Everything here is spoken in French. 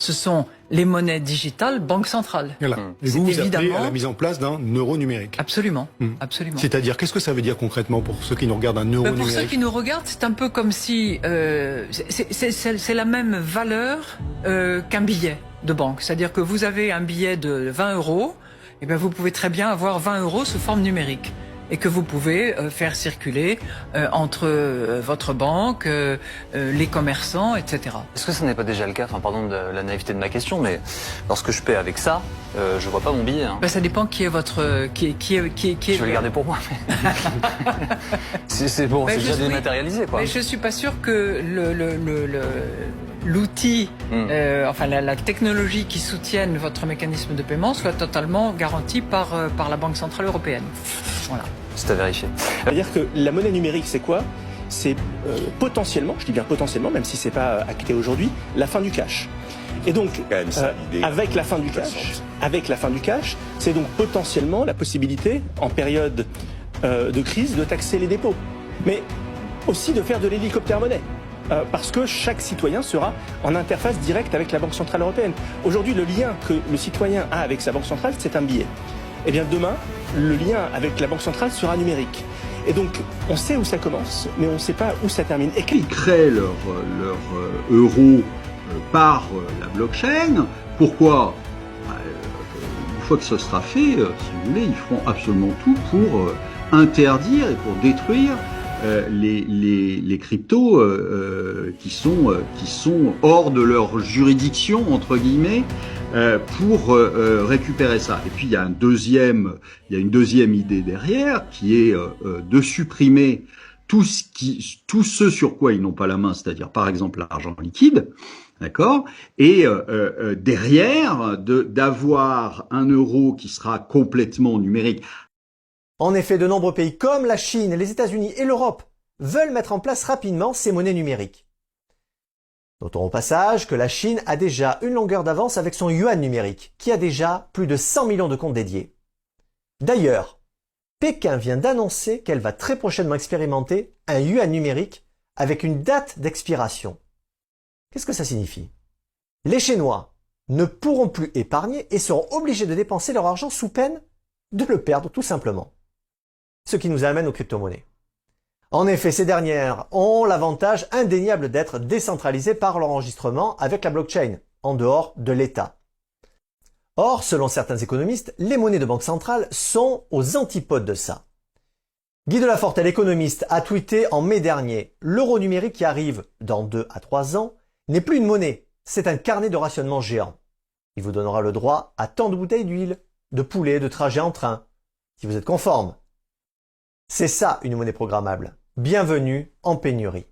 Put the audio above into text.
ce sont les monnaies digitales banque centrale. Voilà. Et vous, vous appelez à la mise en place d'un euro numérique. Absolument, absolument. C'est-à-dire, qu'est-ce que ça veut dire concrètement pour ceux qui nous regardent, un euro numérique? Pour ceux qui nous regardent, c'est un peu comme si c'est la même valeur qu'un billet de banque. C'est-à-dire que vous avez un billet de 20 euros, et bien vous pouvez très bien avoir 20 euros sous forme numérique. Et que vous pouvez faire circuler entre votre banque, les commerçants, etc. Est-ce que ça n'est pas déjà le cas? Enfin, pardon de la naïveté de ma question, mais lorsque je paie avec ça, je vois pas mon billet. Hein. Ben, ça dépend qui est votre... Je vais le garder pour moi. C'est bon, c'est déjà dématérialisé, quoi. Mais je suis pas sûr que l'outil, enfin la technologie qui soutienne votre mécanisme de paiement soit totalement garantie par la Banque Centrale Européenne. Voilà. C'est à vérifier. C'est-à-dire que la monnaie numérique, c'est quoi? C'est potentiellement, je dis bien potentiellement, même si c'est pas acté aujourd'hui, la fin du cash. Et donc, avec la fin du cash, c'est donc potentiellement la possibilité, en période de crise, de taxer les dépôts, mais aussi de faire de l'hélicoptère monnaie. Parce que chaque citoyen sera en interface directe avec la Banque Centrale Européenne. Aujourd'hui, le lien que le citoyen a avec sa Banque Centrale, c'est un billet. Eh bien, demain, le lien avec la Banque Centrale sera numérique. Et donc, on sait où ça commence, mais on ne sait pas où ça termine. Et ils créent leur euro par la blockchain. Pourquoi? Une fois que ce sera fait, si vous voulez, ils feront absolument tout pour interdire et pour détruire les cryptos qui sont hors de leur juridiction, entre guillemets, pour récupérer ça. Et puis il y a une deuxième idée derrière, qui est de supprimer tout ce sur quoi ils n'ont pas la main, c'est-à-dire par exemple l'argent liquide, d'accord, et derrière d'avoir un euro qui sera complètement numérique. En effet, de nombreux pays comme la Chine, les États-Unis et l'Europe veulent mettre en place rapidement ces monnaies numériques. Notons au passage que la Chine a déjà une longueur d'avance avec son yuan numérique, qui a déjà plus de 100 millions de comptes dédiés. D'ailleurs, Pékin vient d'annoncer qu'elle va très prochainement expérimenter un yuan numérique avec une date d'expiration. Qu'est-ce que ça signifie? Les Chinois ne pourront plus épargner et seront obligés de dépenser leur argent sous peine de le perdre tout simplement. Ce qui nous amène aux crypto-monnaies. En effet, ces dernières ont l'avantage indéniable d'être décentralisées par leur enregistrement avec la blockchain, en dehors de l'État. Or, selon certains économistes, les monnaies de banque centrale sont aux antipodes de ça. Guy Delaforte, l'économiste, a tweeté en mai dernier « L'euro numérique qui arrive dans 2 à 3 ans n'est plus une monnaie, c'est un carnet de rationnement géant. Il vous donnera le droit à tant de bouteilles d'huile, de poulet, de trajet en train, si vous êtes conforme. » C'est ça une monnaie programmable. Bienvenue en pénurie.